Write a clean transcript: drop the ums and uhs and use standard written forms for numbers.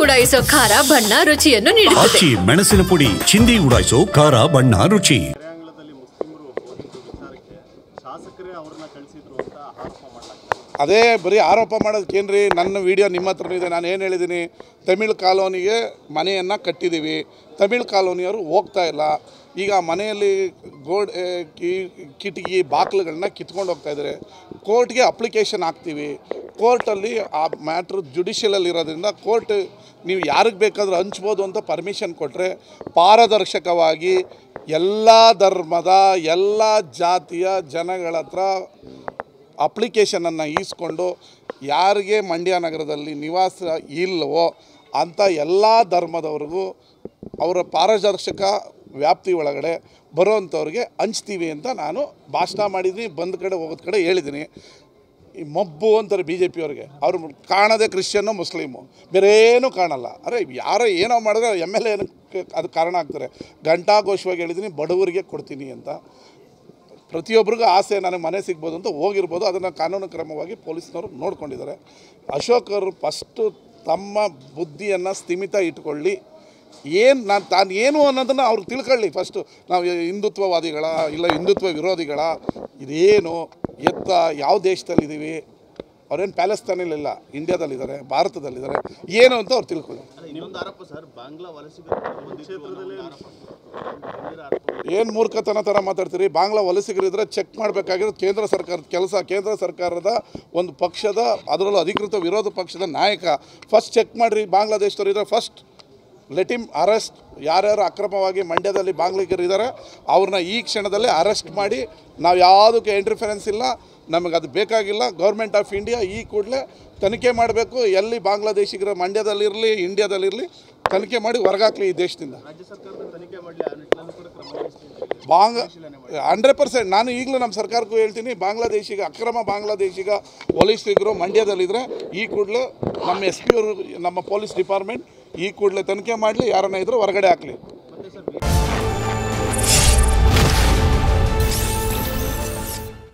ಉಡಾಯಿಸೋ ಖಾರ ಬಣ್ಣ ರುಚಿಯನ್ನು ನೀಡುತ್ತದೆ. ಮೆಣಸಿನ ಪುಡಿ ಚಿಂದಿ ಉಡಾಯಿಸೋ ಖಾರ ಬಣ್ಣ ರುಚಿ. ಅದೇ ಬರೀ ಆರೋಪ ಮಾಡೋದಕ್ಕೇನ್ರಿ, ನನ್ನ ವಿಡಿಯೋ ನಿಮ್ಮ ಹತ್ರನೂ ಇದೆ. ನಾನು ಏನು ಹೇಳಿದ್ದೀನಿ, ತಮಿಳ್ ಕಾಲೋನಿಗೆ ಮನೆಯನ್ನು ಕಟ್ಟಿದ್ದೀವಿ, ತಮಿಳ್ ಕಾಲೋನಿಯವರು ಹೋಗ್ತಾ ಇಲ್ಲ. ಈಗ ಮನೆಯಲ್ಲಿ ಕಿಟಕಿ ಬಾಗಿಲುಗಳನ್ನ ಕಿತ್ಕೊಂಡು ಹೋಗ್ತಾಯಿದ್ದಾರೆ. ಕೋರ್ಟ್ಗೆ ಅಪ್ಲಿಕೇಶನ್ ಹಾಕ್ತೀವಿ. ಕೋರ್ಟಲ್ಲಿ ಆ ಮ್ಯಾಟ್ರು ಜುಡಿಷಿಯಲಲ್ಲಿ ಇರೋದ್ರಿಂದ ಕೋರ್ಟ್ ನೀವು ಯಾರಿಗೆ ಬೇಕಾದರೂ ಹಂಚ್ಬೋದು ಅಂತ ಪರ್ಮಿಷನ್ ಕೊಟ್ಟರೆ ಪಾರದರ್ಶಕವಾಗಿ ಎಲ್ಲ ಧರ್ಮದ ಎಲ್ಲ ಜಾತಿಯ ಜನಗಳ ಹತ್ರ ಅಪ್ಲಿಕೇಶನನ್ನು ಈಸ್ಕೊಂಡು ಯಾರಿಗೆ ಮಂಡ್ಯ ನಗರದಲ್ಲಿ ನಿವಾಸ ಇಲ್ಲವೋ ಅಂಥ ಎಲ್ಲ ಧರ್ಮದವ್ರಿಗೂ ಅವರ ಪಾರದರ್ಶಕ ವ್ಯಾಪ್ತಿ ಒಳಗಡೆ ಬರೋವಂಥವ್ರಿಗೆ ಹಂಚ್ತೀವಿ ಅಂತ ನಾನು ಭಾಷಣ ಮಾಡಿದ್ದೀನಿ. ಬಂದ ಕಡೆ ಹೋಗೋದ ಕಡೆ ಹೇಳಿದ್ದೀನಿ. ಈ ಮಬ್ಬು ಅಂತಾರೆ ಬಿ ಜೆ ಪಿಯವ್ರಿಗೆ. ಅವರು ಕಾಣದೆ ಕ್ರಿಶ್ಚಿಯನ್ನು ಮುಸ್ಲಿಮು, ಬೇರೇನೂ ಕಾಣಲ್ಲ. ಅರೆ ಯಾರೋ ಏನೋ ಮಾಡಿದ್ರೆ ಎಮ್ ಎಲ್ ಎ ಅದು ಕಾರಣ ಆಗ್ತಾರೆ. ಘಂಟಾಘೋಷವಾಗಿ ಹೇಳಿದ್ದೀನಿ, ಬಡವರಿಗೆ ಕೊಡ್ತೀನಿ ಅಂತ. ಪ್ರತಿಯೊಬ್ಬರಿಗೂ ಆಸೆ ನನಗೆ ಮನೆ ಸಿಗ್ಬೋದು ಅಂತ ಹೋಗಿರ್ಬೋದು. ಅದನ್ನು ಕಾನೂನು ಕ್ರಮವಾಗಿ ಪೊಲೀಸ್ನವರು ನೋಡ್ಕೊಂಡಿದ್ದಾರೆ. ಅಶೋಕ್ ಅವರು ಫಸ್ಟು ತಮ್ಮ ಬುದ್ಧಿಯನ್ನು ಸ್ಥಿಮಿತ ಇಟ್ಕೊಳ್ಳಿ. ತಾನು ಏನು ಅನ್ನೋದನ್ನು ಅವ್ರು ತಿಳ್ಕೊಳ್ಳಿ. ಫಸ್ಟು ನಾವು ಹಿಂದುತ್ವವಾದಿಗಳ ಇಲ್ಲ ಹಿಂದುತ್ವ ವಿರೋಧಿಗಳ, ಇದೇನು ಎತ್ತ ಯಾವ ದೇಶದಲ್ಲಿದ್ದೀವಿ, ಅವ್ರೇನು ಪ್ಯಾಲೆಸ್ತಾನಲ್ಲಿಲ್ಲ, ಇಂಡಿಯಾದಲ್ಲಿದ್ದಾರೆ, ಭಾರತದಲ್ಲಿದ್ದಾರೆ, ಏನು ಅಂತ ಅವ್ರು ತಿಳ್ಕೊಳ್ಳಿ. ಏನು ಮೂರ್ಖತನ ಥರ ಮಾತಾಡ್ತೀರಿ? ಬಾಂಗ್ಲಾ ವಲಸಿಗರಿದ್ದರೆ ಚೆಕ್ ಮಾಡಬೇಕಾಗಿರೋದು ಕೇಂದ್ರ ಸರ್ಕಾರದ ಕೆಲಸ. ಕೇಂದ್ರ ಸರ್ಕಾರದ ಒಂದು ಪಕ್ಷದ, ಅದರಲ್ಲೂ ಅಧಿಕೃತ ವಿರೋಧ ಪಕ್ಷದ ನಾಯಕ ಫಸ್ಟ್ ಚೆಕ್ ಮಾಡಿರಿ. ಬಾಂಗ್ಲಾದೇಶದವರಿದ್ದರೆ ಫಸ್ಟ್ ಲೆಟ್ ಹಿಮ್ ಅರೆಸ್ಟ್. ಯಾರ್ಯಾರು ಅಕ್ರಮವಾಗಿ ಮಂಡ್ಯದಲ್ಲಿ ಬಾಂಗ್ಲಿಗರಿದ್ದಾರೆ ಅವ್ರನ್ನ ಈ ಕ್ಷಣದಲ್ಲೇ ಅರೆಸ್ಟ್ ಮಾಡಿ. ನಾವು ಯಾವುದಕ್ಕೆ ಇಂಟರ್ಫರೆನ್ಸ್ ಇಲ್ಲ, ನಮಗೆ ಅದು ಬೇಕಾಗಿಲ್ಲ. ಗೌರ್ಮೆಂಟ್ ಆಫ್ ಇಂಡಿಯಾ ಈ ಕೂಡಲೇ ತನಿಖೆ ಮಾಡಬೇಕು. ಎಲ್ಲಿ ಬಾಂಗ್ಲಾದೇಶಿಗರ ಮಂಡ್ಯದಲ್ಲಿರಲಿ ಇಂಡಿಯಾದಲ್ಲಿರಲಿ ತನಿಖೆ ಮಾಡಿ ಹೊರಗಾಕ್ಲಿ ಈ ದೇಶದಿಂದ. 100% ನಾನು ಈಗಲೂ ನಮ್ಮ ಸರ್ಕಾರಕ್ಕೂ ಹೇಳ್ತೀನಿ, ಬಾಂಗ್ಲಾದೇಶಿಗ ಅಕ್ರಮ ಬಾಂಗ್ಲಾದೇಶಿಗ ವಲಸಿಗರು ಮಂಡ್ಯದಲ್ಲಿದ್ದರೆ ಈ ಕೂಡಲೇ ನಮ್ಮ SP ಅವರು, ನಮ್ಮ ಪೊಲೀಸ್ ಡಿಪಾರ್ಟ್ಮೆಂಟ್ ಈ ಕೂಡಲೇ ತನಿಖೆ ಮಾಡಲಿ, ಯಾರನ್ನ ಇದ್ರೂ ಹೊರಗಡೆ ಹಾಕಲಿ.